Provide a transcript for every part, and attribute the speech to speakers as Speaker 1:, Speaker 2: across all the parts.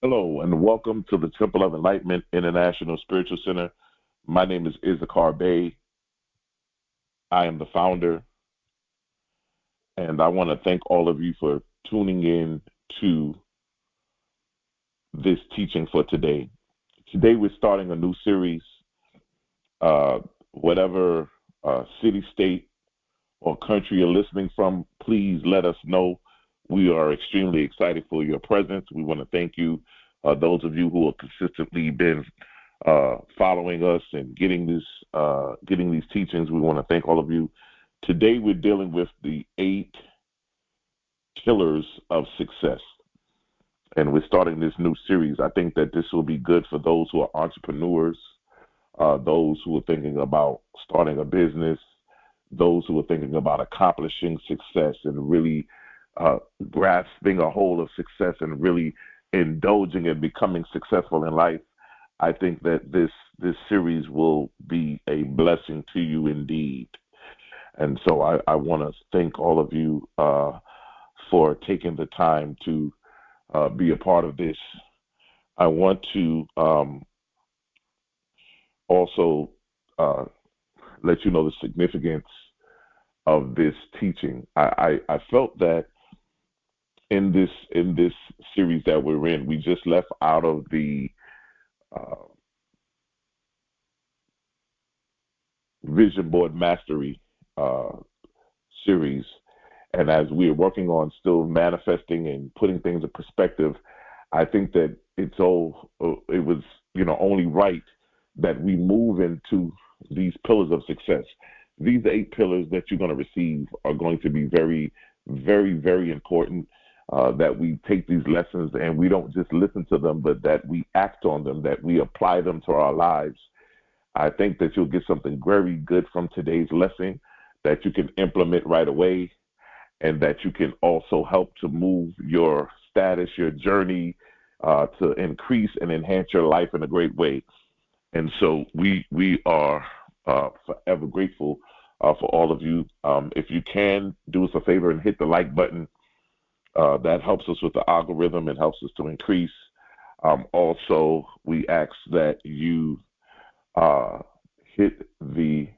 Speaker 1: Hello, and welcome to the Temple of Enlightenment International Spiritual Center. My name is Issachar Bey. I am the founder, and I want to thank all of you for tuning in to this teaching for today. Today, we're starting a new series. Uh, whatever city, state, or country you're listening from, please let us know. We are extremely excited for your presence. We want to thank you, those of you who have consistently been following us and getting these teachings. We want to thank all of you. Today we're dealing with the 8 pillars of success, and we're starting this new series. I think that this will be good for those who are entrepreneurs, those who are thinking about starting a business, those who are thinking about accomplishing success and really grasping a hold of success and really indulging and becoming successful in life. I think that this series will be a blessing to you indeed. And so I want to thank all of you for taking the time to be a part of this. I want to also let you know the significance of this teaching. I felt that in this series that we're in, we just left out of the Vision Board Mastery series, and as we're working on still manifesting and putting things in perspective, I think that it was only right that we move into these pillars of success. These 8 pillars that you're going to receive are going to be very, very, very important. That we take these lessons and we don't just listen to them, but that we act on them, that we apply them to our lives. I think that you'll get something very good from today's lesson that you can implement right away, and that you can also help to move your status, your journey, to increase and enhance your life in a great way. And so we are forever grateful for all of you. If you can, do us a favor and hit the like button. That helps us with the algorithm and helps us to increase. Also, we ask that you hit the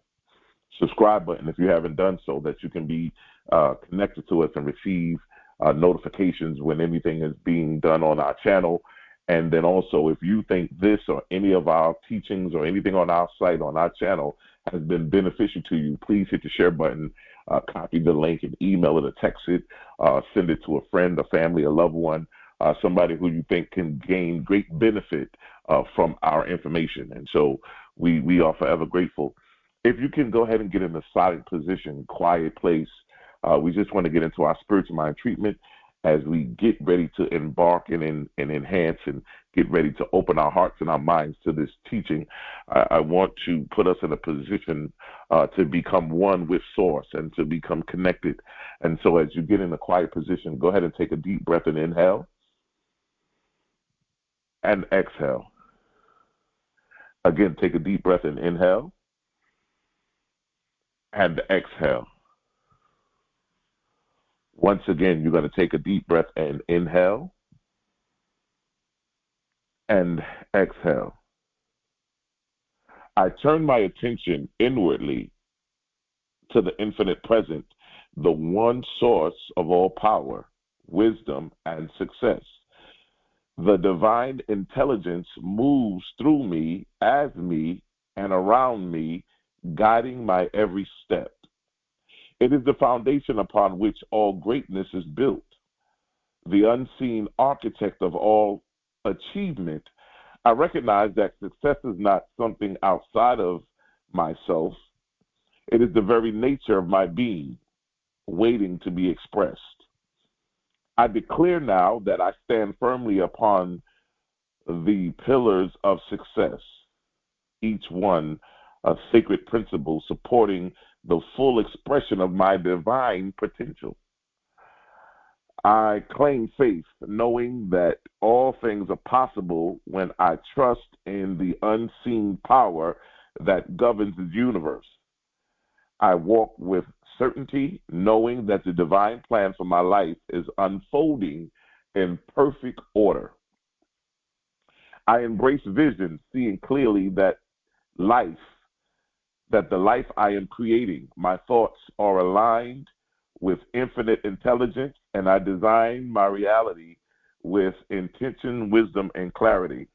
Speaker 1: subscribe button if you haven't done so, that you can be connected to us and receive notifications when anything is being done on our channel. And then also, if you think this or any of our teachings or anything on our site, on our channel, has been beneficial to you, please hit the share button, copy the link and email it or text it, send it to a friend, a family, a loved one, somebody who you think can gain great benefit from our information. And so we are forever grateful. If you can go ahead and get in a silent position, quiet place, we just want to get into our spiritual mind treatment as we get ready to embark and enhance and get ready to open our hearts and our minds to this teaching. I want to put us in a position to become one with Source and to become connected. And so as you get in a quiet position, go ahead and take a deep breath and inhale and exhale. Again, take a deep breath and inhale and exhale. Once again, you're going to take a deep breath and inhale and exhale. I turn my attention inwardly to the infinite present, the one source of all power, wisdom, and success. The divine intelligence moves through me, as me, and around me, guiding my every step. It is the foundation upon which all greatness is built. The unseen architect of all achievement, I recognize that success is not something outside of myself. It is the very nature of my being, waiting to be expressed. I declare now that I stand firmly upon the pillars of success, each one a sacred principle supporting the full expression of my divine potential. I claim faith, knowing that all things are possible when I trust in the unseen power that governs the universe. I walk with certainty, knowing that the divine plan for my life is unfolding in perfect order. I embrace vision, seeing clearly life, that the life I am creating, my thoughts are aligned with infinite intelligence, and I design my reality with intention, wisdom, and clarity.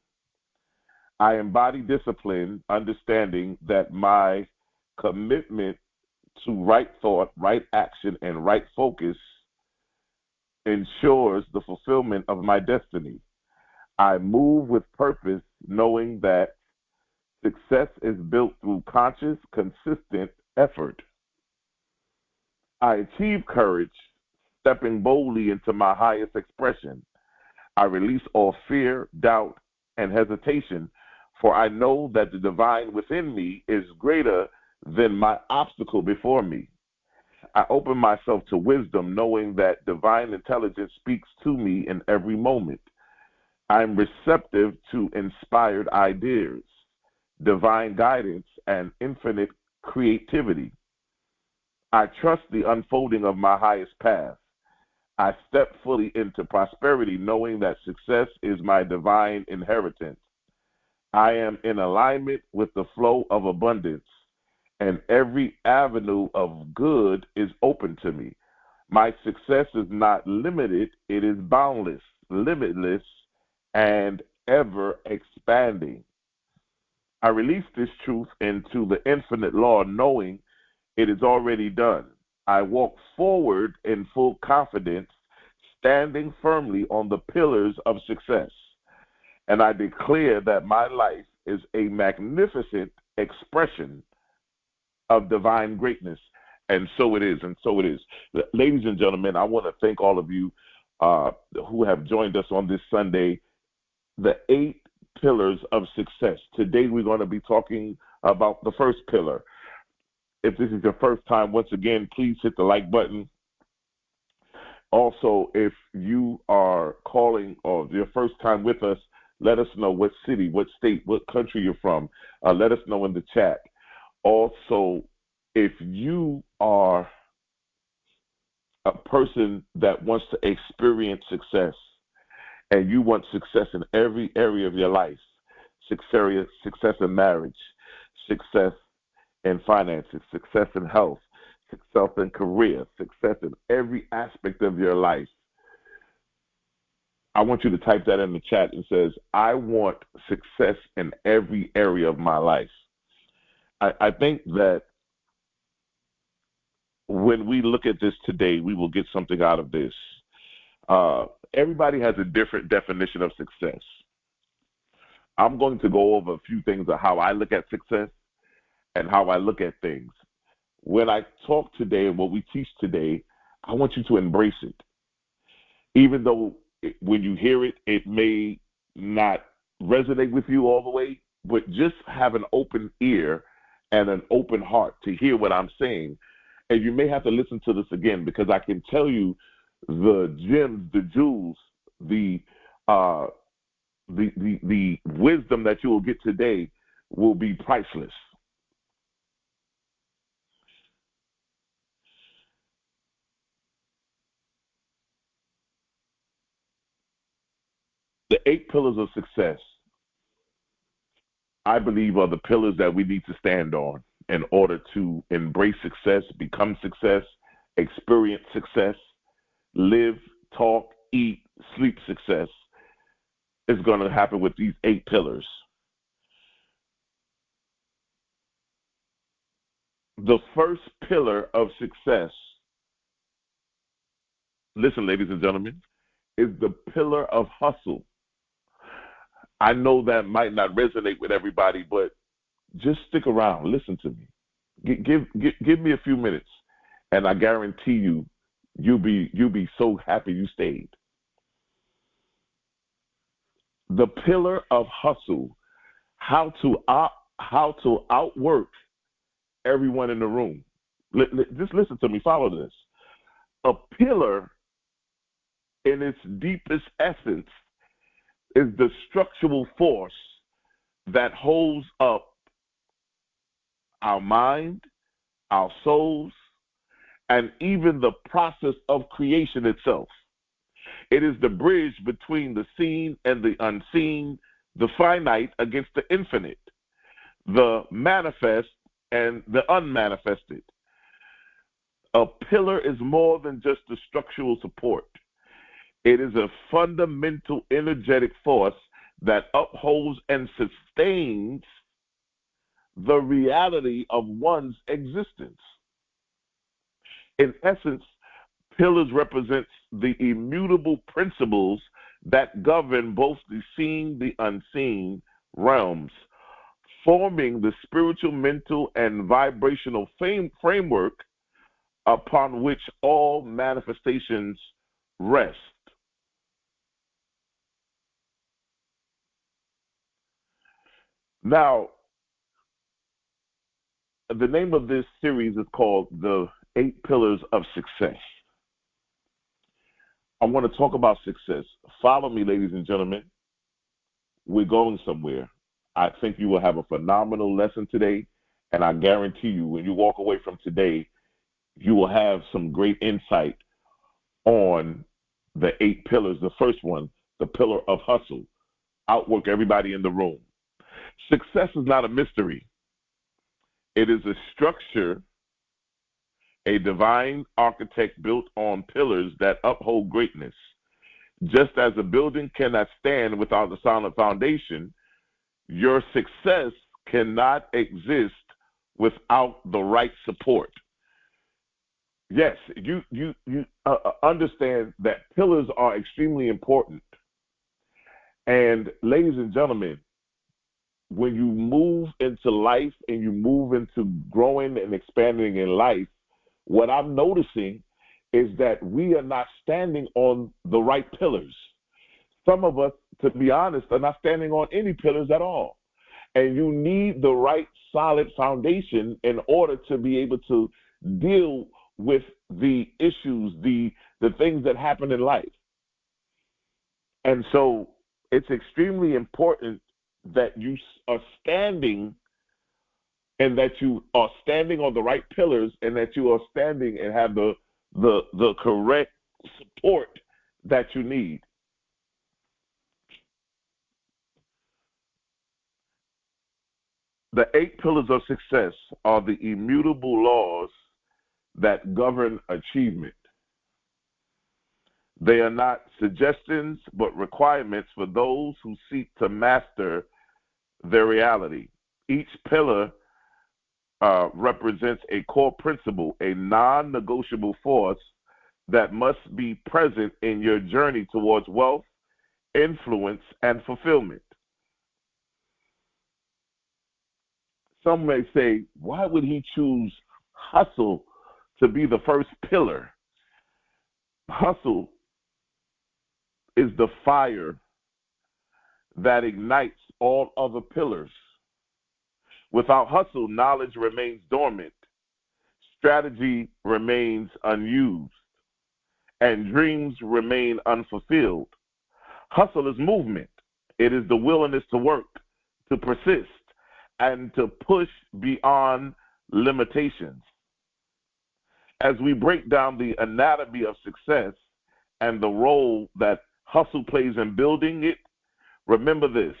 Speaker 1: I embody discipline, understanding that my commitment to right thought, right action, and right focus ensures the fulfillment of my destiny. I move with purpose, knowing that success is built through conscious, consistent effort. I achieve courage, stepping boldly into my highest expression. I release all fear, doubt, and hesitation, for I know that the divine within me is greater than my obstacle before me. I open myself to wisdom, knowing that divine intelligence speaks to me in every moment. I'm receptive to inspired ideas, divine guidance, and infinite creativity. I trust the unfolding of my highest path. I step fully into prosperity, knowing that success is my divine inheritance. I am in alignment with the flow of abundance, and every avenue of good is open to me. My success is not limited, it is boundless, limitless, and ever expanding. I release this truth into the infinite law, knowing it is already done. I walk forward in full confidence, standing firmly on the pillars of success. And I declare that my life is a magnificent expression of divine greatness. And so it is, and so it is. Ladies and gentlemen, I want to thank all of you who have joined us on this Sunday, the 8 pillars of success. Today we're going to be talking about the first pillar. If this is your first time, once again, please hit the like button. Also, if you are calling or your first time with us, let us know what city, what state, what country you're from. Let us know in the chat. Also, if you are a person that wants to experience success and you want success in every area of your life, success in marriage, success in finances, success in health, success in career, success in every aspect of your life, I want you to type that in the chat and says, I want success in every area of my life. I think that when we look at this today, we will get something out of this. Everybody has a different definition of success. I'm going to go over a few things of how I look at success and how I look at things. When I talk today and what we teach today, I want you to embrace it. Even though when you hear it, it may not resonate with you all the way, but just have an open ear and an open heart to hear what I'm saying. And you may have to listen to this again, because I can tell you the gems, the jewels, the wisdom that you will get today will be priceless. The 8 pillars of success, I believe, are the pillars that we need to stand on in order to embrace success, become success, experience success, live, talk, eat, sleep success. Is going to happen with these 8 pillars. The first pillar of success, listen, ladies and gentlemen, is the pillar of hustle. I know that might not resonate with everybody, but just stick around. Listen to me. Give me a few minutes, and I guarantee you, you'll be so happy you stayed. The pillar of hustle, how to outwork everyone in the room. Just listen to me. Follow this. A pillar, in its deepest essence, is the structural force that holds up our mind, our souls, and even the process of creation itself. It is the bridge between the seen and the unseen, the finite against the infinite, the manifest and the unmanifested. A pillar is more than just a structural support. It is a fundamental energetic force that upholds and sustains the reality of one's existence. In essence, pillars represent the immutable principles that govern both the seen, the unseen realms, forming the spiritual, mental, and vibrational framework upon which all manifestations rest. Now, the name of this series is called The 8 Pillars of Success. I want to talk about success. Follow me, ladies and gentlemen. We're going somewhere. I think you will have a phenomenal lesson today, and I guarantee you, when you walk away from today, you will have some great insight on the 8 pillars. The first one, the pillar of hustle. Outwork everybody in the room. Success is not a mystery. It is a structure, a divine architect built on pillars that uphold greatness. Just as a building cannot stand without a solid foundation, your success cannot exist without the right support. Yes, you understand that pillars are extremely important. And ladies and gentlemen, when you move into life and you move into growing and expanding in life, what I'm noticing is that we are not standing on the right pillars. Some of us, to be honest, are not standing on any pillars at all. And you need the right solid foundation in order to be able to deal with the issues, the things that happen in life. And so it's extremely important that you are standing, and that you are standing on the right pillars, and that you are standing and have the correct support that you need. The 8 pillars of success are the immutable laws that govern achievement. They are not suggestions, but requirements for those who seek to master their reality. Each pillar represents a core principle, a non-negotiable force that must be present in your journey towards wealth, influence, and fulfillment. Some may say, why would he choose hustle to be the first pillar? Hustle is the fire that ignites all other pillars. Without hustle, knowledge remains dormant, strategy remains unused, and dreams remain unfulfilled. Hustle is movement. It is the willingness to work, to persist, and to push beyond limitations. As we break down the anatomy of success and the role that hustle plays in building it, remember this: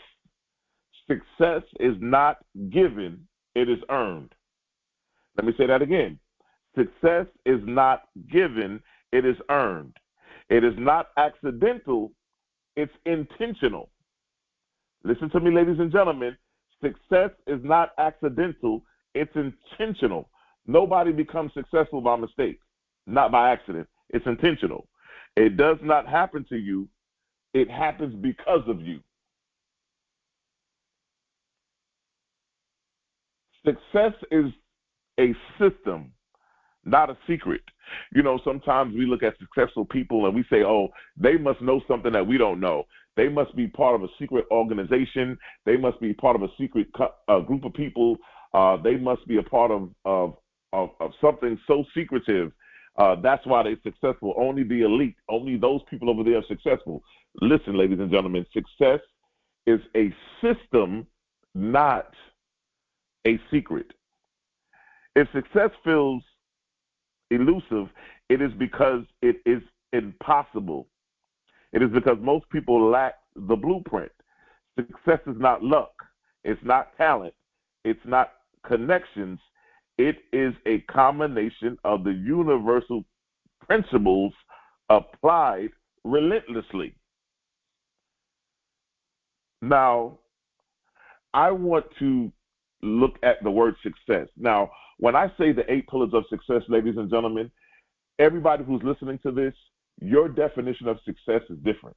Speaker 1: success is not given, it is earned. Let me say that again. Success is not given, it is earned. It is not accidental, it's intentional. Listen to me, ladies and gentlemen. Success is not accidental, it's intentional. Nobody becomes successful by mistake, not by accident. It's intentional. It does not happen to you, it happens because of you. Success is a system, not a secret. You know, sometimes we look at successful people and we say, oh, they must know something that we don't know. They must be part of a secret organization. They must be part of a secret group of people. They must be a part of something so secretive. That's why they're successful. Only the elite, only those people over there are successful. Listen, ladies and gentlemen, success is a system, not a secret. If success feels elusive, it is because it is impossible. It is because most people lack the blueprint. Success is not luck. It's not talent. It's not connections. It is a combination of the universal principles applied relentlessly. Now, I want to look at the word success. Now, when I say the 8 pillars of success, ladies and gentlemen, everybody who's listening to this, your definition of success is different.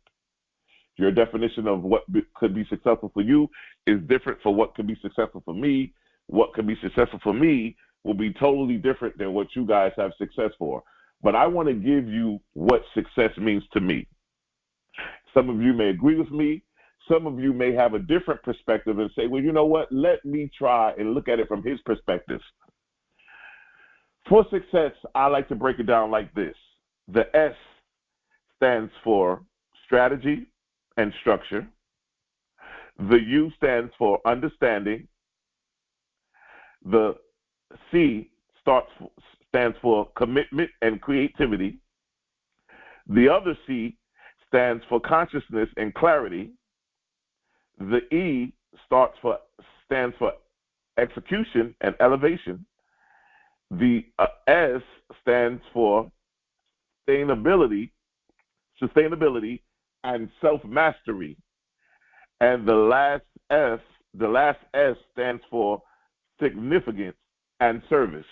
Speaker 1: Your definition of what could be successful for you is different for what could be successful for me. What could be successful for me will be totally different than what you guys have success for. But I want to give you what success means to me. Some of you may agree with me. Some of you may have a different perspective and say, well, you know what? Let me try and look at it from his perspective. For success, I like to break it down like this. The S stands for strategy and structure. The U stands for understanding. The C stands for commitment and creativity. The other C stands for consciousness and clarity. The E stands for execution and elevation. The S stands for sustainability and self-mastery. And the last S stands for significance and service.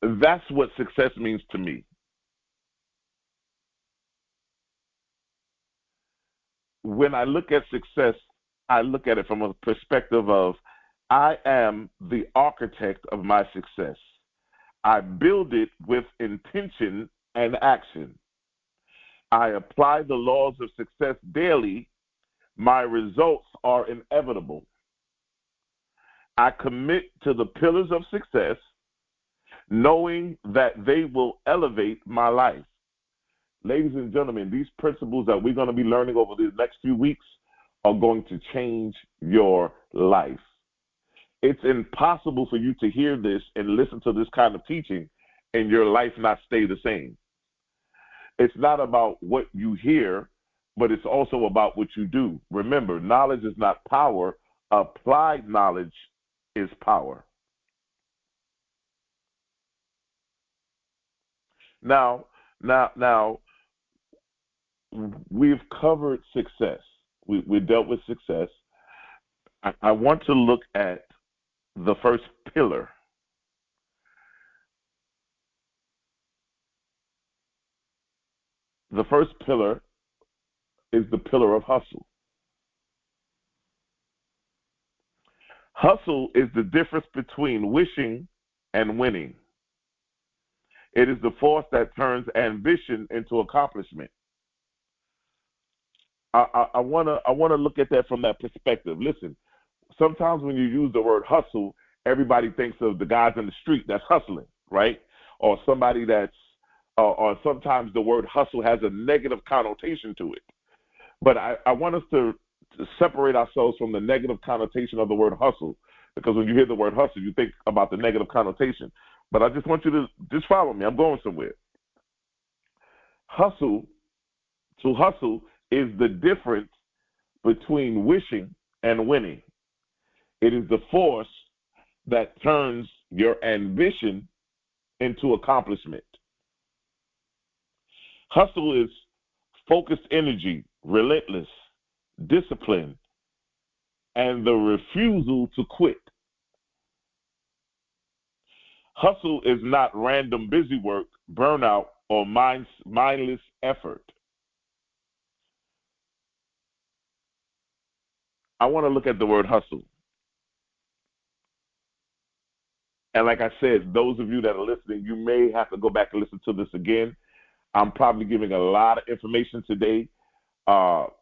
Speaker 1: That's what success means to me. When I look at success, I look at it from a perspective of I am the architect of my success. I build it with intention and action. I apply the laws of success daily. My results are inevitable. I commit to the pillars of success, knowing that they will elevate my life. Ladies and gentlemen, these principles that we're going to be learning over the next few weeks are going to change your life. It's impossible for you to hear this and listen to this kind of teaching and your life not stay the same. It's not about what you hear, but it's also about what you do. Remember, knowledge is not power. Applied knowledge is power. Now, we've covered success. We dealt with success. I want to look at the first pillar. The first pillar is the pillar of hustle. Hustle is the difference between wishing and winning. It is the force that turns ambition into accomplishment. I want to look at that from that perspective. Listen, sometimes when you use the word hustle, everybody thinks of the guys in the street that's hustling, right? Or somebody that's, or sometimes the word hustle has a negative connotation to it. But I want us to separate ourselves from the negative connotation of the word hustle, because when you hear the word hustle, you think about the negative connotation. But I just want you to just follow me. I'm going somewhere. To hustle is the difference between wishing and winning. It is the force that turns your ambition into accomplishment. Hustle is focused energy, relentless, discipline, and the refusal to quit. Hustle is not random busy work, burnout, or mindless effort. I want to look at the word hustle. And like I said, those of you that are listening, you may have to go back and listen to this again. I'm probably giving a lot of information today, but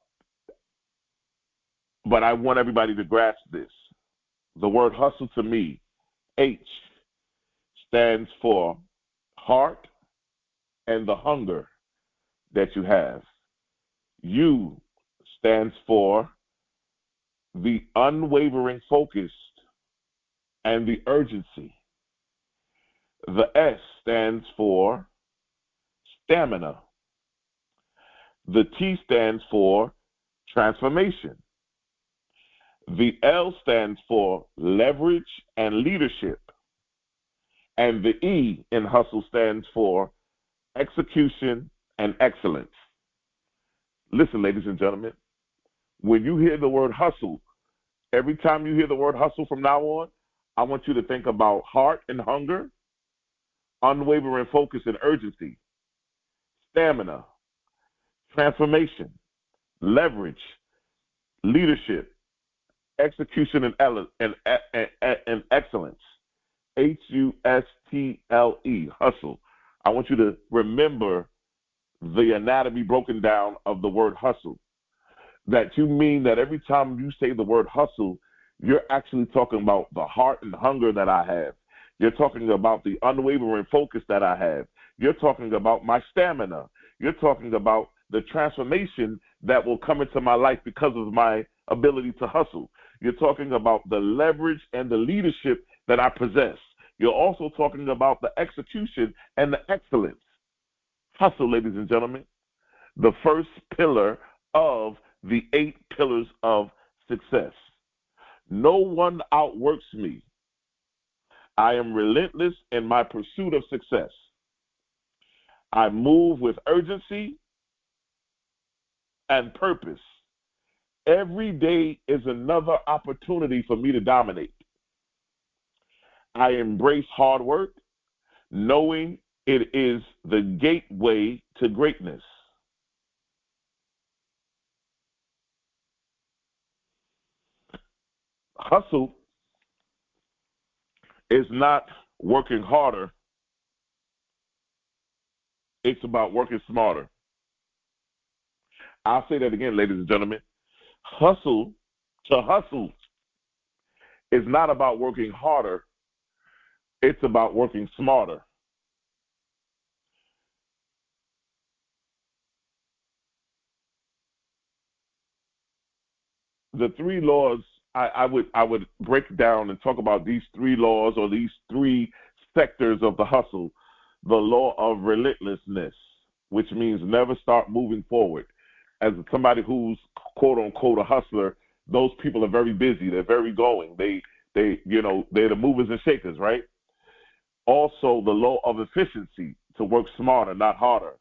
Speaker 1: I want everybody to grasp this. The word hustle to me, H, stands for heart and the hunger that you have. U stands for the unwavering focus and the urgency. The S stands for stamina. The T stands for transformation. The L stands for leverage and leadership. And the E in hustle stands for execution and excellence. Listen, ladies and gentlemen, when you hear the word hustle, every time you hear the word hustle from now on, I want you to think about heart and hunger, unwavering focus and urgency, stamina, transformation, leverage, leadership, execution and excellence. HUSTLE, hustle. I want you to remember the anatomy broken down of the word hustle. That you mean that every time you say the word hustle, you're actually talking about the heart and hunger that I have. You're talking about the unwavering focus that I have. You're talking about my stamina. You're talking about the transformation that will come into my life because of my ability to hustle. You're talking about the leverage and the leadership that I possess. You're also talking about the execution and the excellence. Hustle, ladies and gentlemen, the first pillar of the 8 pillars of success. No one outworks me. I am relentless in my pursuit of success. I move with urgency and purpose. Every day is another opportunity for me to dominate. I embrace hard work, knowing it is the gateway to greatness. Hustle is not working harder. It's about working smarter. I'll say that again, ladies and gentlemen. Hustle is not about working harder. It's about working smarter. The 3 laws I would break down and talk about these 3 laws or these 3 sectors of the hustle. The law of relentlessness, which means never start moving forward. As somebody who's quote unquote a hustler, those people are very busy. They're very going. They're the movers and shakers, right? Also, the law of efficiency, to work smarter, not harder.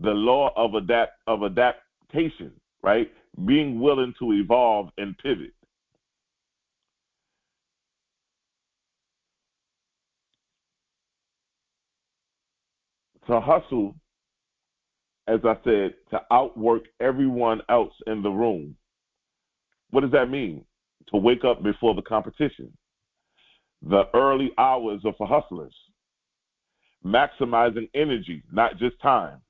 Speaker 1: The law of adaptation, right? Being willing to evolve and pivot. To hustle, as I said, to outwork everyone else in the room. What does that mean? To wake up before the competition. The early hours are for hustlers. Maximizing energy, not just time.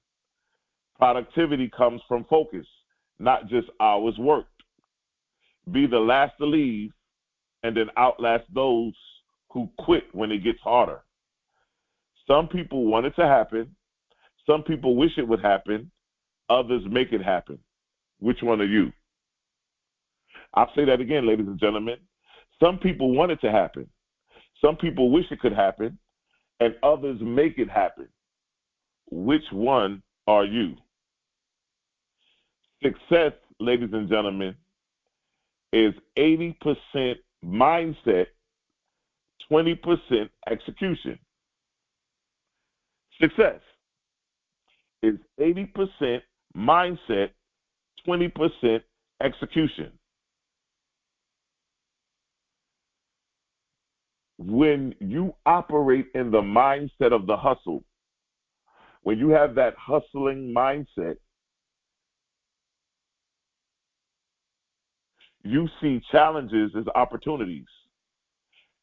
Speaker 1: Productivity comes from focus, not just hours worked. Be the last to leave and then outlast those who quit when it gets harder. Some people want it to happen. Some people wish it would happen. Others make it happen. Which one are you? I'll say that again, ladies and gentlemen. Some people want it to happen. Some people wish it could happen. And others make it happen. Which one are you? Success, ladies and gentlemen, is 80% mindset, 20% execution. Success is 80% mindset, 20% execution. When you operate in the mindset of the hustle, when you have that hustling mindset, you see challenges as opportunities.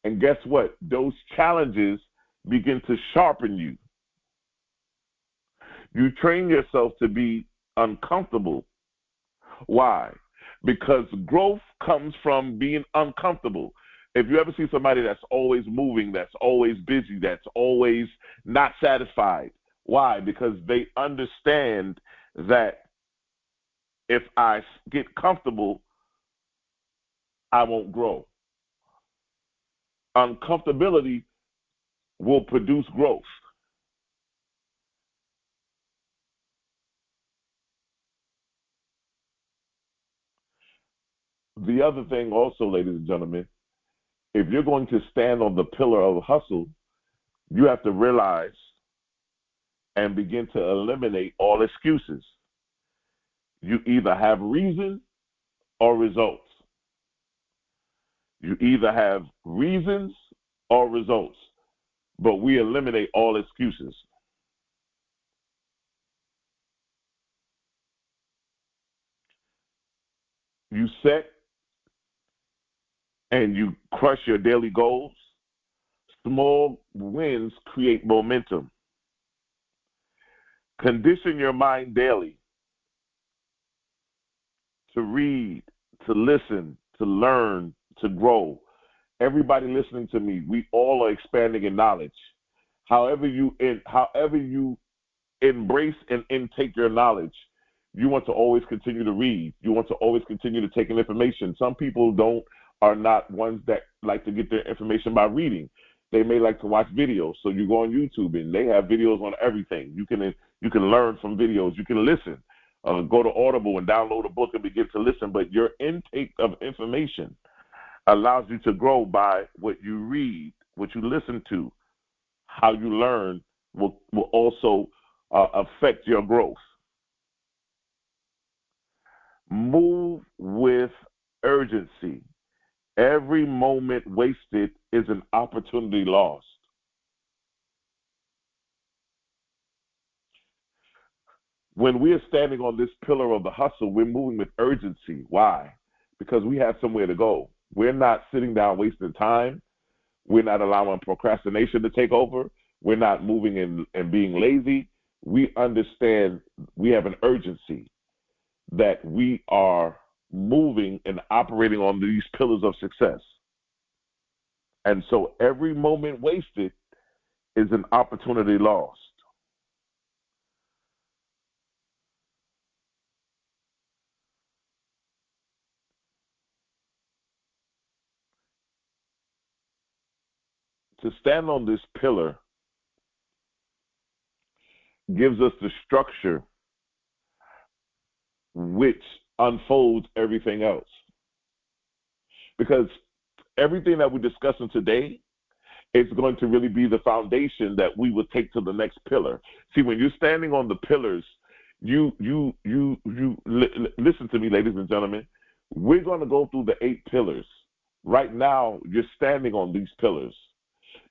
Speaker 1: And guess what? Those challenges begin to sharpen you. You train yourself to be uncomfortable. Why? Because growth comes from being uncomfortable. If you ever see somebody that's always moving, that's always busy, that's always not satisfied, why? Because they understand that if I get comfortable, I won't grow. Uncomfortability will produce growth. The other thing also, ladies and gentlemen, if you're going to stand on the pillar of hustle, you have to realize and begin to eliminate all excuses. You either have reason or results. You either have reasons or results, but we eliminate all excuses. You set and you crush your daily goals. Small wins create momentum. Condition your mind daily to read, to listen, to learn, to grow. Everybody listening to me, we all are expanding in knowledge. However you embrace and intake your knowledge, you want to always continue to read. You want to always continue to take in information. Some people are not ones that like to get their information by reading. They may like to watch videos. So you go on YouTube and they have videos on everything. You can learn from videos. You can listen. Go to Audible and download a book and begin to listen. But your intake of information allows you to grow by what you read, what you listen to, how you learn will also affect your growth. Move with urgency. Every moment wasted is an opportunity lost. When we are standing on this pillar of the hustle, we're moving with urgency. Why? Because we have somewhere to go. We're not sitting down wasting time. We're not allowing procrastination to take over. We're not moving and being lazy. We understand we have an urgency that we are moving and operating on these pillars of success. And so every moment wasted is an opportunity lost. To stand on this pillar gives us the structure which unfolds everything else. Because everything that we're discussing today is going to really be the foundation that we will take to the next pillar. See, when you're standing on the pillars, listen to me, ladies and gentlemen. We're going to go through the 8 pillars. Right now, you're standing on these pillars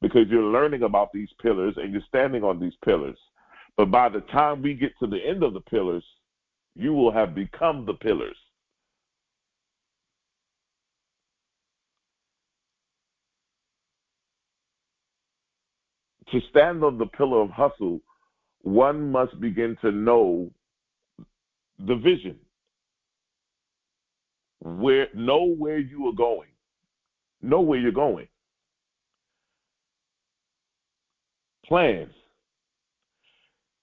Speaker 1: because you're learning about these pillars and you're standing on these pillars. But by the time we get to the end of the pillars, you will have become the pillars. To stand on the pillar of hustle, one must begin to know the vision. Know where you are going. Know where you're going. Plans.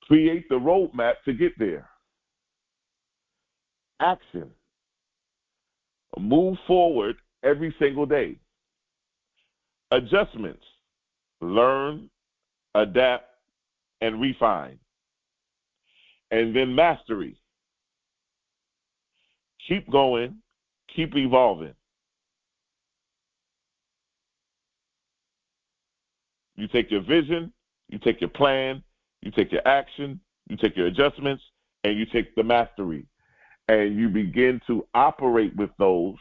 Speaker 1: Create the roadmap to get there. Action. Move forward every single day. Adjustments. Learn, adapt, and refine. And then mastery. Keep going, keep evolving. You take your vision, you take your plan, you take your action, you take your adjustments, and you take the mastery. And you begin to operate with those.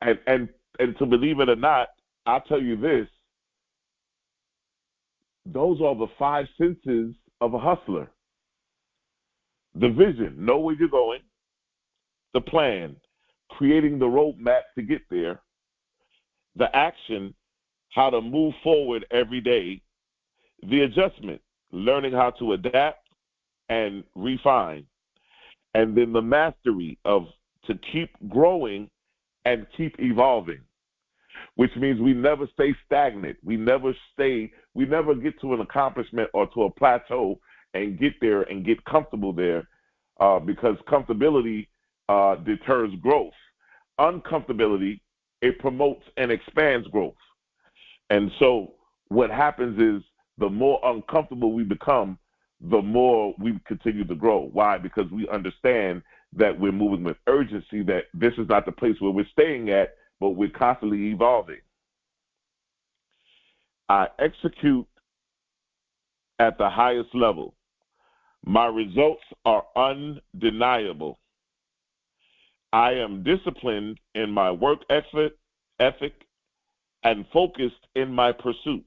Speaker 1: And to believe it or not, I'll tell you this, those are the 5 senses of a hustler. The vision, know where you're going. The plan, creating the roadmap to get there. The action, how to move forward every day. The adjustment, learning how to adapt and refine. And then the mastery of to keep growing and keep evolving, which means we never stay stagnant. We never get to an accomplishment or to a plateau and get there and get comfortable there because comfortability deters growth. Uncomfortability, it promotes and expands growth. And so what happens is the more uncomfortable we become, the more we continue to grow. Why? Because we understand that we're moving with urgency, that this is not the place where we're staying at, but we're constantly evolving. I execute at the highest level. My results are undeniable. I am disciplined in my work ethic, and focused in my pursuit.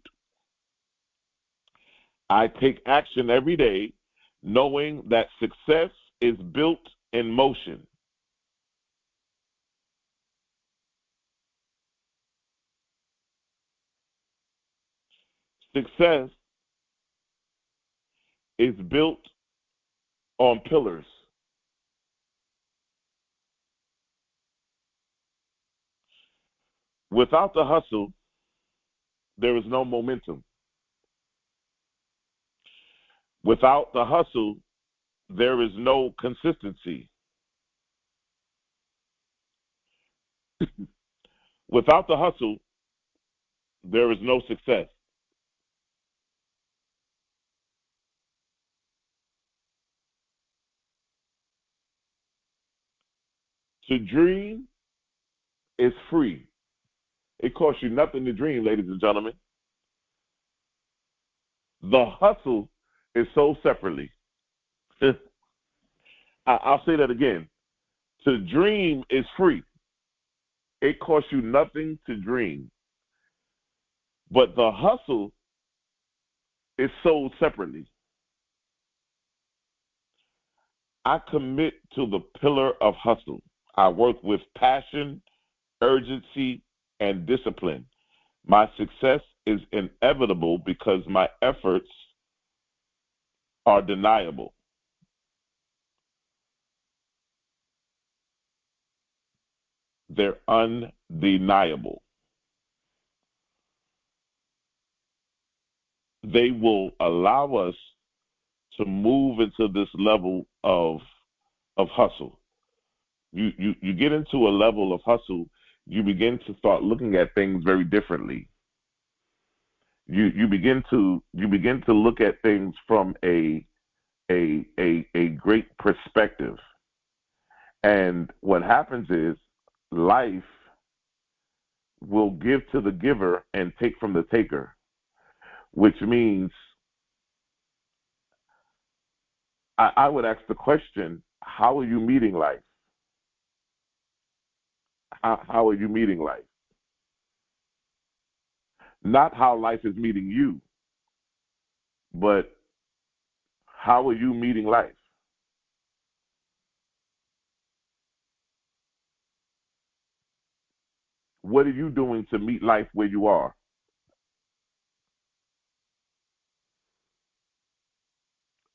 Speaker 1: I take action every day, knowing that success is built in motion. Success is built on pillars. Without the hustle, there is no momentum. Without the hustle, there is no consistency. Without the hustle, there is no success. To dream is free. It costs you nothing to dream, ladies and gentlemen. The hustle is sold separately. I'll say that again. To dream is free. It costs you nothing to dream. But the hustle is sold separately. I commit to the pillar of hustle. I work with passion, urgency, and discipline. My success is inevitable because my efforts are deniable. They're undeniable. They will allow us to move into this level of hustle. You get into a level of hustle, you begin to start looking at things very differently. You begin to look at things from a great perspective. And what happens is life will give to the giver and take from the taker, which means I would ask the question, how are you meeting life? How are you meeting life? Not how life is meeting you, but how are you meeting life? What are you doing to meet life where you are?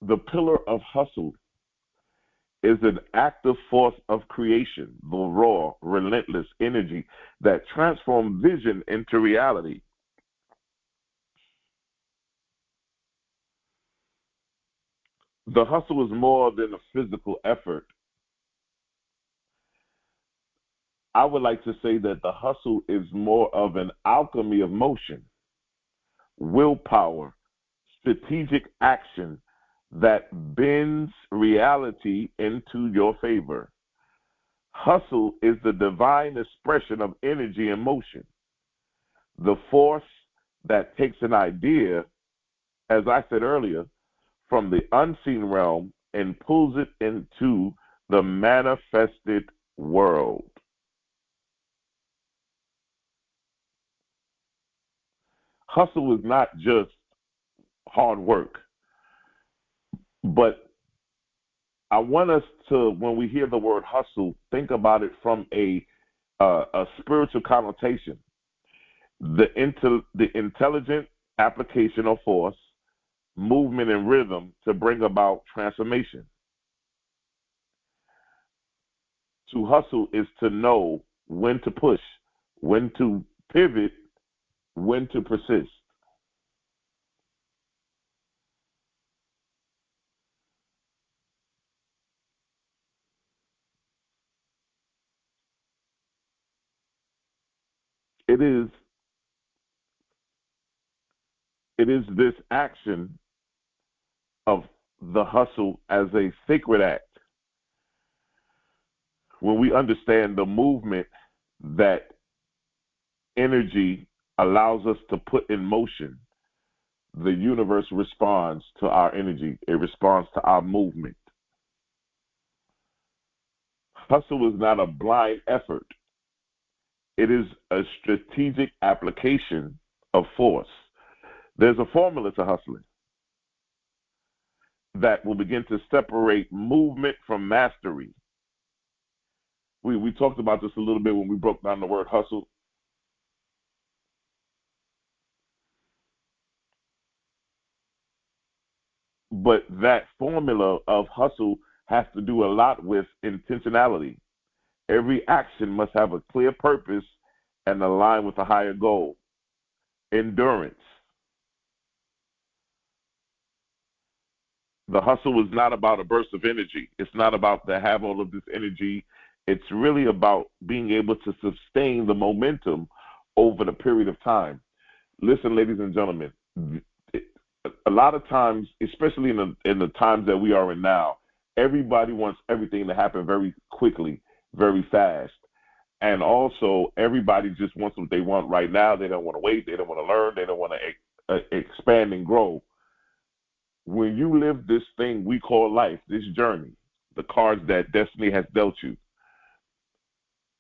Speaker 1: The pillar of hustle is an active force of creation, the raw, relentless energy that transforms vision into reality. The hustle is more than a physical effort. I would like to say that the hustle is more of an alchemy of motion, willpower, strategic action that bends reality into your favor. Hustle is the divine expression of energy and motion, the force that takes an idea, as I said earlier, from the unseen realm and pulls it into the manifested world. Hustle is not just hard work, but I want us to, when we hear the word hustle, think about it from a spiritual connotation. The intelligent application of force, movement, and rhythm to bring about transformation. To hustle is to know when to push, when to pivot, when to persist. It is it is this action of the hustle as a sacred act. when we understand the movement that energy allows us to put in motion, the universe responds to our energy. It responds to our movement. Hustle is not a blind effort. It is a strategic application of force. There's a formula to hustling that will begin to separate movement from mastery. We talked about this a little bit when we broke down the word hustle. But that formula of hustle has to do a lot with intentionality. Every action must have a clear purpose and align with a higher goal. Endurance. The hustle is not about a burst of energy. It's not about to have all of this energy. It's really about being able to sustain the momentum over the period of time. Listen, ladies and gentlemen, a lot of times, especially in the times that we are in now, everybody wants everything to happen very quickly, very fast. And also, everybody just wants what they want right now. They don't want to wait. They don't want to learn. They don't want to expand and grow. When you live this thing we call life, this journey, the cards that destiny has dealt you,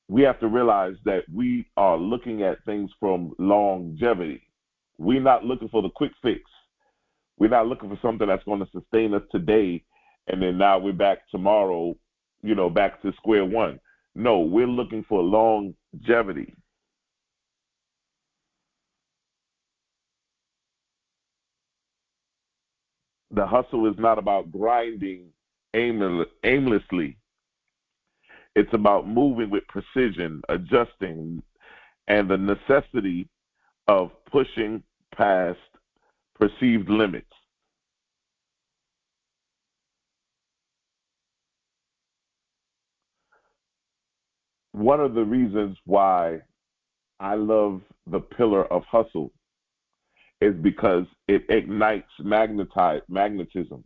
Speaker 1: we have to realize that we are looking at things from longevity. We're not looking for the quick fix. We're not looking for something that's going to sustain us today, and then now we're back tomorrow, back to square one. No, we're looking for longevity. The hustle is not about grinding aimlessly. It's about moving with precision, adjusting, and the necessity of pushing past perceived limits. One of the reasons why I love the pillar of hustle is because it ignites magnetism.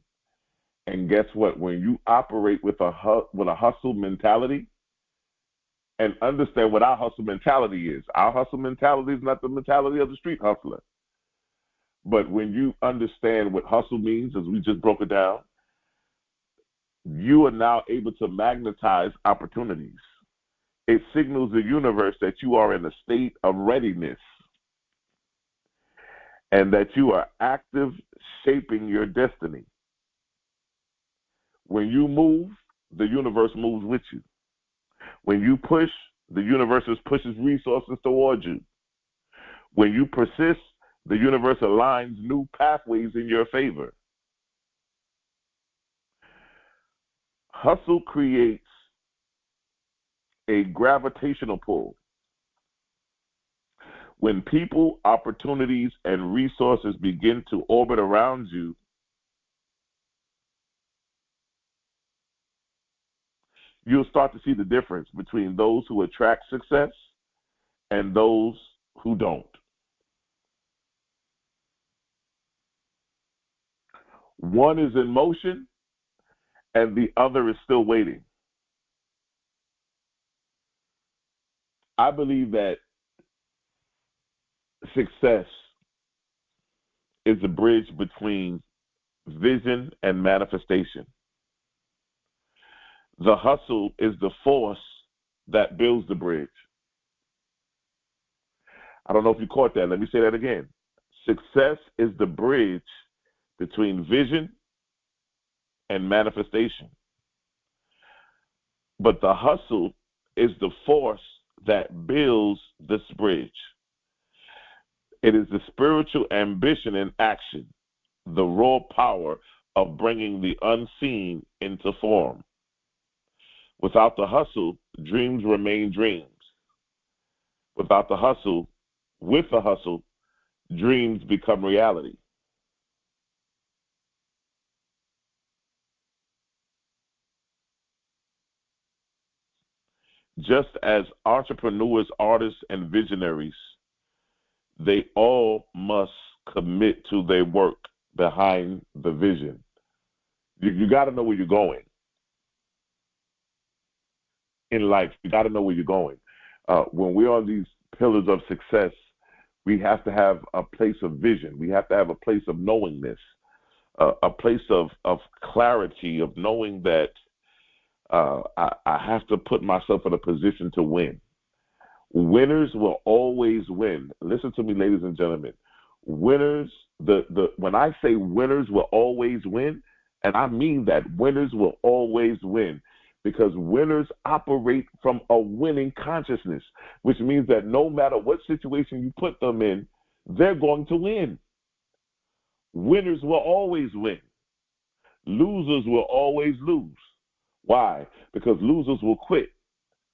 Speaker 1: And guess what? When you operate with a hustle mentality, and understand what our hustle mentality is. Our hustle mentality is not the mentality of the street hustler. But when you understand what hustle means, as we just broke it down, you are now able to magnetize opportunities. It signals the universe that you are in a state of readiness and that you are active shaping your destiny. When you move, the universe moves with you. When you push, the universe pushes resources towards you. When you persist, the universe aligns new pathways in your favor. Hustle creates a gravitational pull. When people, opportunities, and resources begin to orbit around you, you'll start to see the difference between those who attract success and those who don't. One is in motion and the other is still waiting. I believe that success is the bridge between vision and manifestation. The hustle is the force that builds the bridge. I don't know if you caught that. Let me say that again. Success is the bridge between vision and manifestation. But the hustle is the force that builds this bridge. It is the spiritual ambition in action, the raw power of bringing the unseen into form. Without the hustle, dreams remain dreams. Without the hustle, with the hustle, dreams become reality. Just as entrepreneurs, artists, and visionaries, they all must commit to their work behind the vision. You got to know where you're going. in life. You got to know where you're going. When we're on these pillars of success, we have to have a place of vision. We have to have a place of knowingness, a place of clarity, of knowing that I have to put myself in a position to win. Winners will always win. Listen to me, ladies and gentlemen. Winners, when I say winners will always win, and I mean that winners will always win, because winners operate from a winning consciousness, which means that no matter what situation you put them in, they're going to win. Winners will always win. Losers will always lose. Why? Because losers will quit.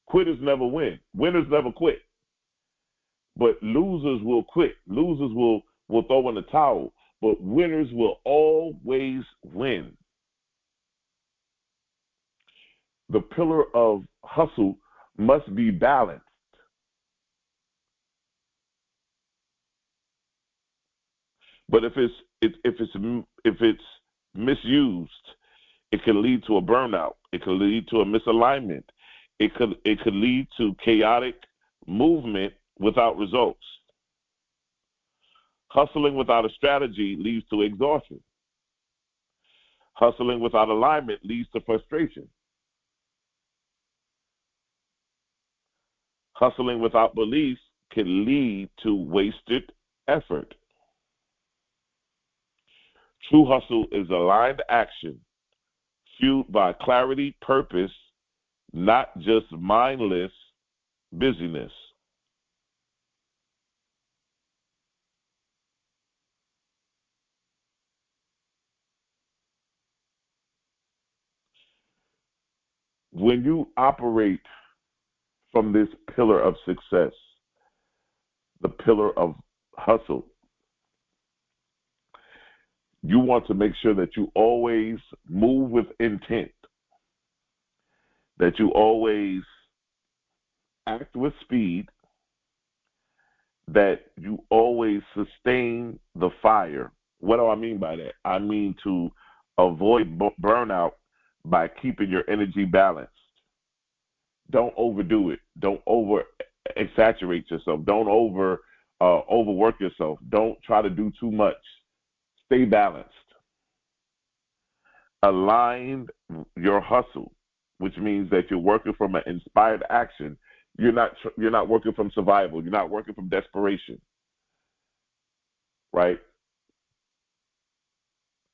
Speaker 1: Quitters never win. Winners never quit. But losers will quit. Losers will throw in the towel. But winners will always win. The pillar of hustle must be balanced. But if it's misused, it can lead to a burnout. It could lead to a misalignment. It could lead to chaotic movement without results. Hustling without a strategy leads to exhaustion. Hustling without alignment leads to frustration. Hustling without beliefs can lead to wasted effort. True hustle is aligned action fueled by clarity, purpose, not just mindless busyness. When you operate from this pillar of success, the pillar of hustle, you want to make sure that you always move with intent, that you always act with speed, that you always sustain the fire. What do I mean by that? I mean to avoid burnout by keeping your energy balanced. Don't overdo it. Don't over exaggerate yourself. Don't overwork yourself. Don't try to do too much. Stay balanced. Align your hustle, which means that you're working from an inspired action. You're not working from survival. You're not working from desperation, right?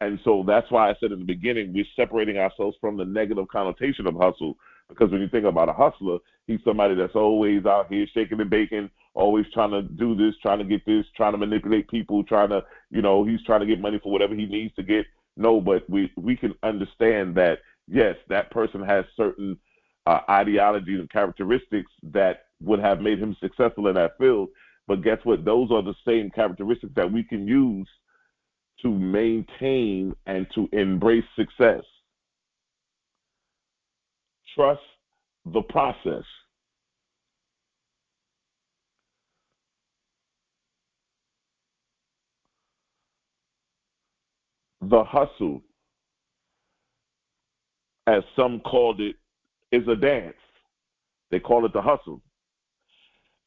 Speaker 1: And so that's why I said in the beginning, we're separating ourselves from the negative connotation of hustle. Because when you think about a hustler, he's somebody that's always out here shaking and baking, always trying to do this, trying to get this, trying to manipulate people, he's trying to get money for whatever he needs to get. No, but we can understand that, yes, that person has certain ideologies and characteristics that would have made him successful in that field. But guess what? Those are the same characteristics that we can use to maintain and to embrace success. Trust the process. The hustle, as some called it, is a dance. They call it the hustle.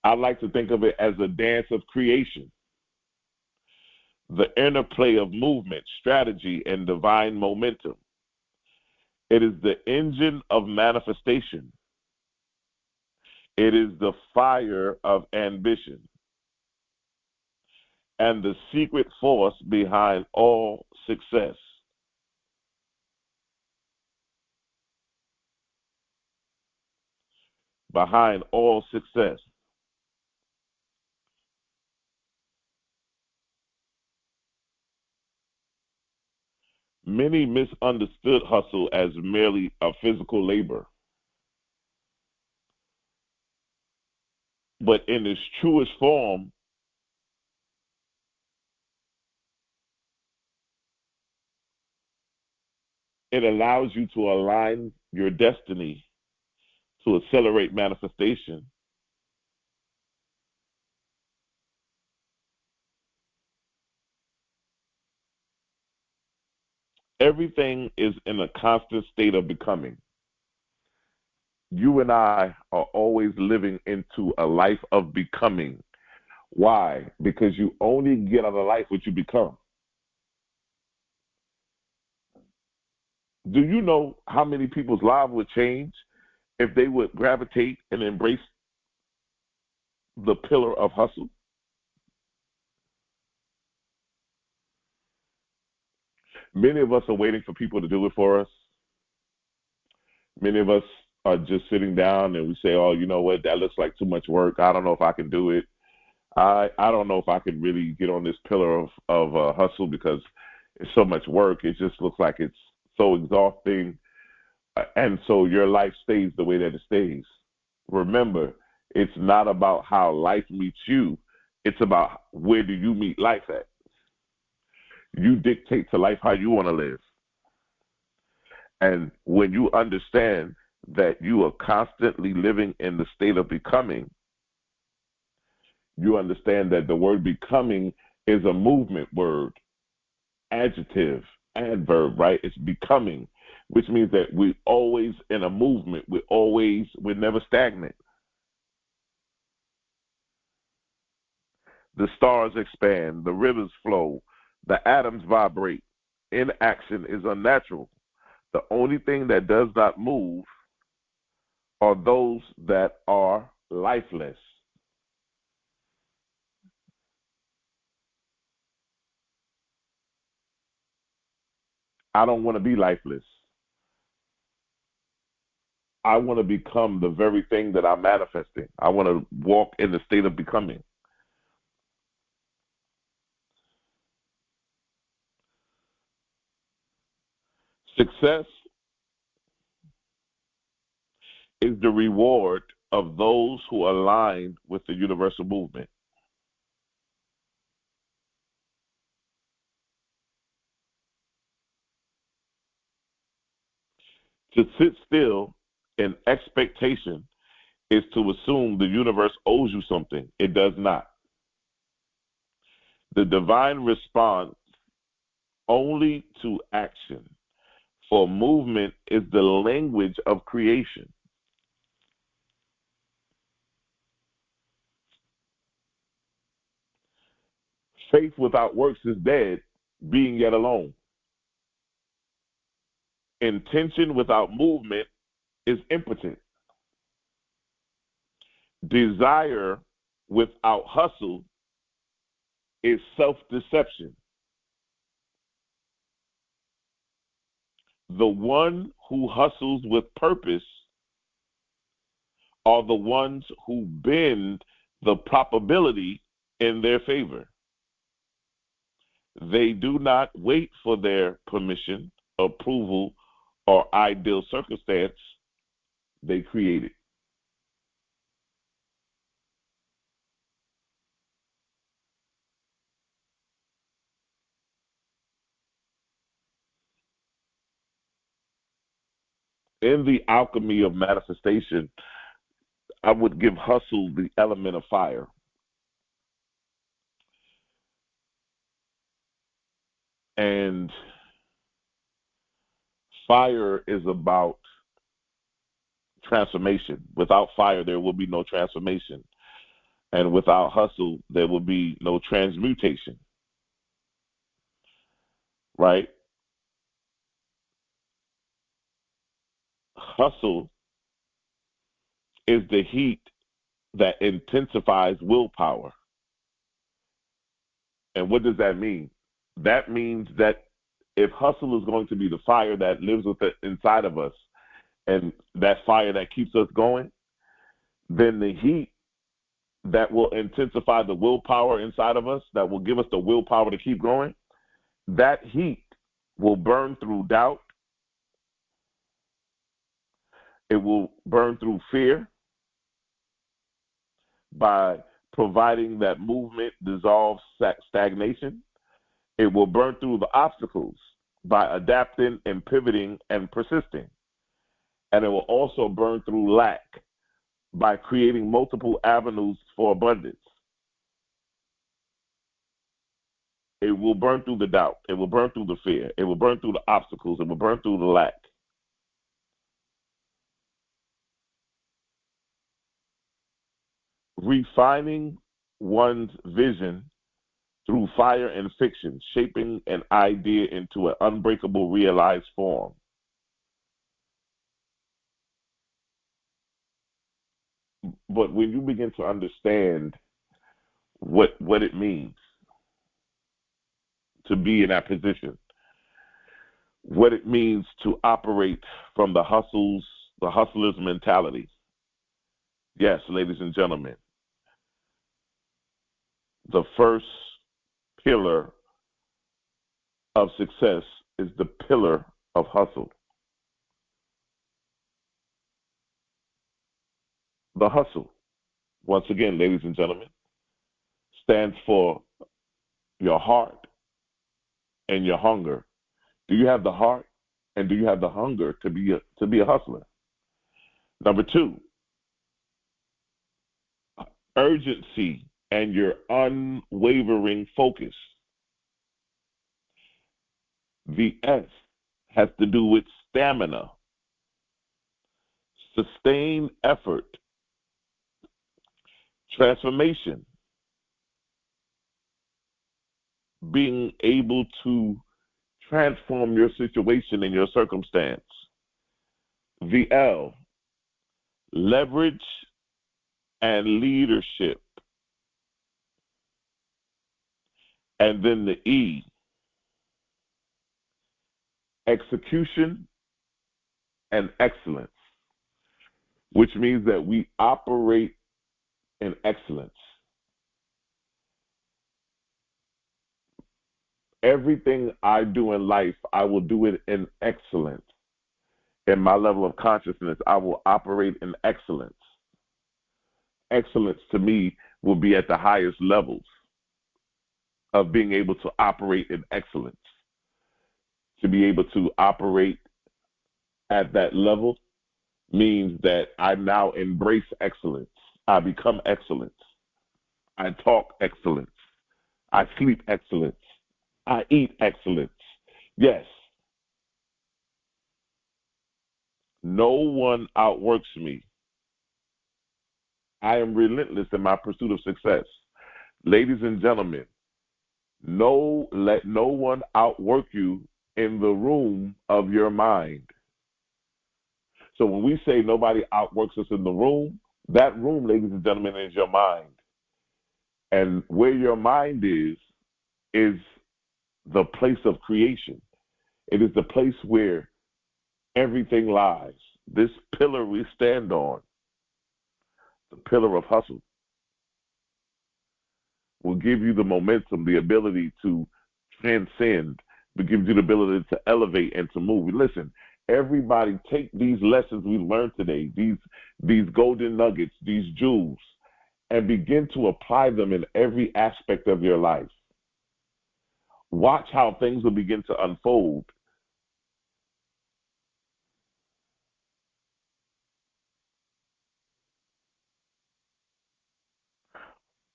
Speaker 1: I like to think of it as a dance of creation, the interplay of movement, strategy, and divine momentum. It is the engine of manifestation. It is the fire of ambition and the secret force behind all success. Behind all success. Many misunderstood hustle as merely a physical labor, but in its truest form, it allows you to align your destiny to accelerate manifestation. Everything is in a constant state of becoming. You and I are always living into a life of becoming. Why? Because you only get out of life what you become. Do you know how many people's lives would change if they would gravitate and embrace the pillar of hustle? Many of us are waiting for people to do it for us. Many of us are just sitting down and we say, "Oh, you know what? That looks like too much work. I don't know if I can do it. I don't know if I can really get on this pillar of hustle because it's so much work. It just looks like it's so exhausting." And so your life stays the way that it stays. Remember, it's not about how life meets you. It's about where do you meet life at. You dictate to life how you want to live. And when you understand that you are constantly living in the state of becoming, you understand that the word becoming is a movement word, adjective, adverb, right? It's becoming, which means that we're always in a movement. We're never stagnant. The stars expand, the rivers flow, the atoms vibrate. Inaction is unnatural. The only thing that does not move are those that are lifeless. I don't want to be lifeless. I want to become the very thing that I'm manifesting. I want to walk in the state of becoming. Success is the reward of those who align with the universal movement. To sit still in expectation is to assume the universe owes you something. It does not. The divine responds only to action, for movement is the language of creation. Faith without works is dead, being yet alone. Intention without movement is impotent. Desire without hustle is self deception. The one who hustles with purpose are the ones who bend the probability in their favor. They do not wait for their permission, approval, or ideal circumstance. They create it. In the alchemy of manifestation, I would give hustle the element of fire. And fire is about transformation. Without fire, there will be no transformation. And without hustle, there will be no transmutation, right? Hustle is the heat that intensifies willpower. And what does that mean? That means that if hustle is going to be the fire that lives inside of us and that fire that keeps us going, then the heat that will intensify the willpower inside of us, that will give us the willpower to keep going, that heat will burn through doubt. It will burn through fear by providing that movement dissolves stagnation. It will burn through the obstacles by adapting and pivoting and persisting. And it will also burn through lack by creating multiple avenues for abundance. It will burn through the doubt. It will burn through the fear. It will burn through the obstacles. It will burn through the lack. refining one's vision through fire and fiction, shaping an idea into an unbreakable realized form. But when you begin to understand what it means to be in that position, what it means to operate from the hustler's mentality. Yes, ladies and gentlemen, the first pillar of success is the pillar of hustle. The hustle, once again, ladies and gentlemen, stands for your heart and your hunger. Do you have the heart and do you have the hunger to be a hustler? Number two, urgency and your unwavering focus. The S has to do with stamina, sustained effort, transformation, being able to transform your situation and your circumstance. The L, leverage and leadership. And then the E, execution and excellence, which means that we operate in excellence. Everything I do in life, I will do it in excellence. In my level of consciousness, I will operate in excellence. Excellence to me will be at the highest levels of being able to operate in excellence. To be able to operate at that level means that I now embrace excellence. I become excellence. I talk excellence. I sleep excellence. I eat excellence. Yes. No one outworks me. I am relentless in my pursuit of success. Ladies and gentlemen, let no one outwork you in the room of your mind. So when we say nobody outworks us in the room, that room, ladies and gentlemen, is your mind. And where your mind is the place of creation. It is the place where everything lies. This pillar we stand on, the pillar of hustle, will give you the momentum, the ability to transcend, but gives you the ability to elevate and to move. Listen, everybody take these lessons we learned today, these golden nuggets, these jewels, and begin to apply them in every aspect of your life. Watch how things will begin to unfold.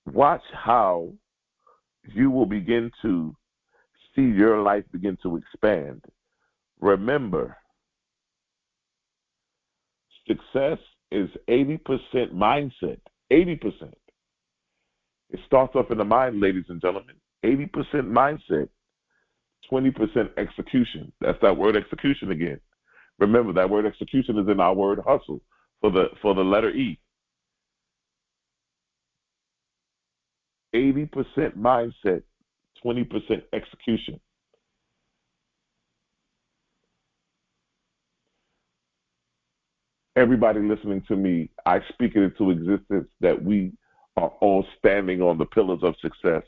Speaker 1: Watch how you will begin to see your life begin to expand. Remember, success is 80% mindset. 80%. It starts off in the mind, ladies and gentlemen. 80% mindset, 20% execution. That's that word execution again. Remember, that word execution is in our word hustle for the letter E. 80% mindset, 20% execution. Everybody listening to me, I speak it into existence that we are all standing on the pillars of success.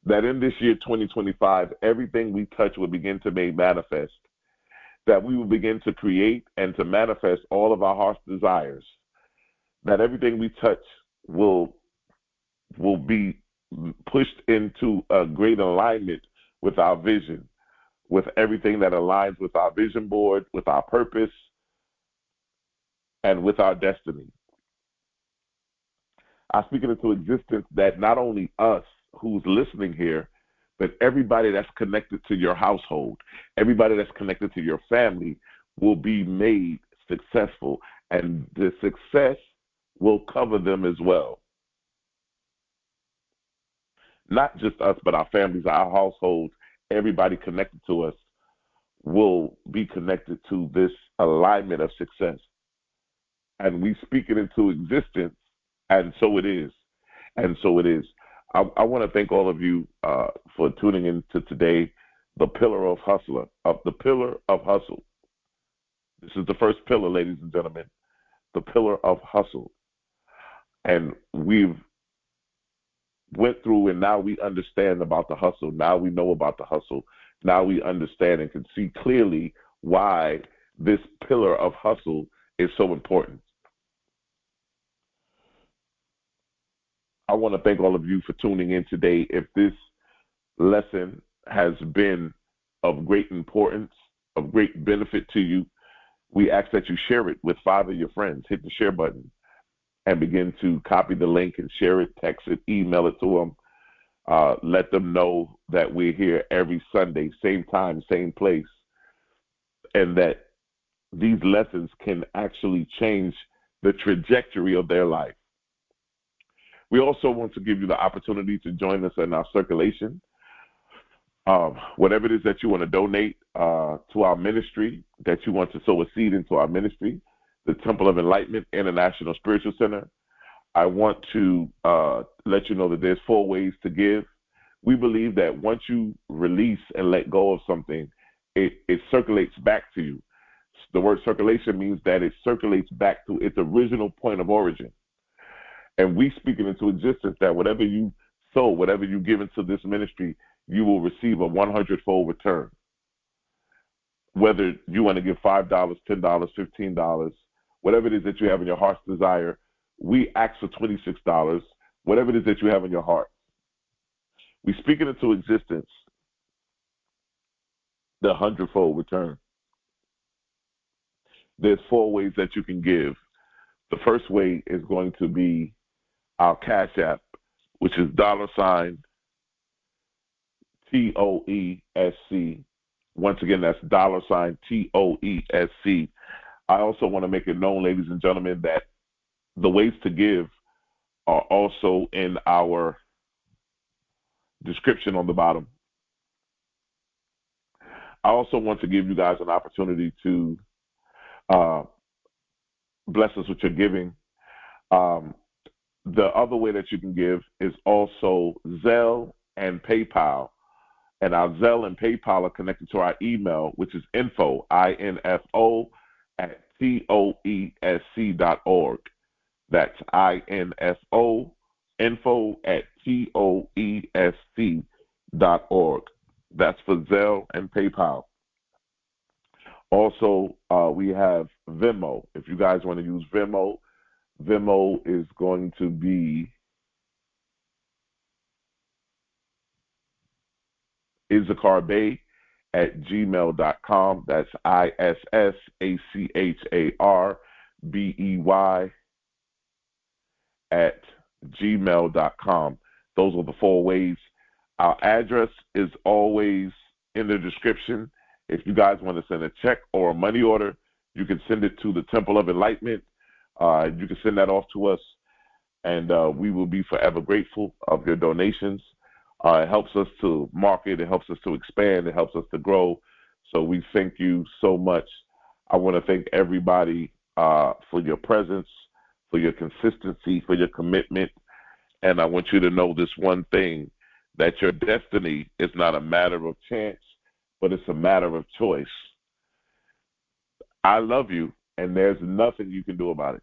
Speaker 1: That in this year, 2025, everything we touch will begin to be manifest. That we will begin to create and to manifest all of our heart's desires. That everything we touch will be pushed into a great alignment with our vision, with everything that aligns with our vision board, with our purpose, and with our destiny. I speak it into existence that not only us who's listening here, but everybody that's connected to your household, everybody that's connected to your family will be made successful. And the success will cover them as well. Not just us, but our families, our households, everybody connected to us will be connected to this alignment of success. And we speak it into existence, and so it is. And so it is. I want to thank all of you for tuning in to today, the pillar of hustler, of the pillar of hustle. This is the first pillar, ladies and gentlemen, the pillar of hustle. And we've went through, and now we understand about the hustle. Now we know about the hustle. Now we understand and can see clearly why this pillar of hustle is so important. I want to thank all of you for tuning in today. If this lesson has been of great importance, of great benefit to you, we ask that you share it with 5 of your friends. Hit the share button and begin to copy the link and share it, text it, email it to them. Let them know that we're here every Sunday, same time, same place, and that these lessons can actually change the trajectory of their life. We also want to give you the opportunity to join us in our circulation. Whatever it is that you want to donate to our ministry, that you want to sow a seed into our ministry, the Temple of Enlightenment International Spiritual Center, I want to let you know that there's 4 ways to give. We believe that once you release and let go of something, it circulates back to you. The word circulation means that it circulates back to its original point of origin. And we speak it into existence that whatever you sow, whatever you give into this ministry, you will receive a 100-fold return. Whether you want to give $5, $10, $15, whatever it is that you have in your heart's desire, we ask for $26, whatever it is that you have in your heart. We speak it into existence, the 100-fold return. There's 4 ways that you can give. The first way is going to be our Cash App, which is $TOESC. Once again, that's $TOESC. I also want to make it known, ladies and gentlemen, that the ways to give are also in our description on the bottom. I also want to give you guys an opportunity to bless us with your giving. The other way that you can give is also Zelle and PayPal. And our Zelle and PayPal are connected to our email, which is info, INFO, at TOESC.org. That's INFO, info at TOESC.org. That's for Zelle and PayPal. Also, we have Venmo. If you guys want to use Venmo, Venmo is going to be Issachar Bey at gmail.com. That's ISSACHARBEY at gmail.com. Those are the 4 ways. Our address is always in the description. If you guys want to send a check or a money order, you can send it to the Temple of Enlightenment. You can send that off to us, and we will be forever grateful of your donations. It helps us to market. It helps us to expand. It helps us to grow. So we thank you so much. I want to thank everybody for your presence, for your consistency, for your commitment. And I want you to know this one thing, that your destiny is not a matter of chance, but it's a matter of choice. I love you, and there's nothing you can do about it.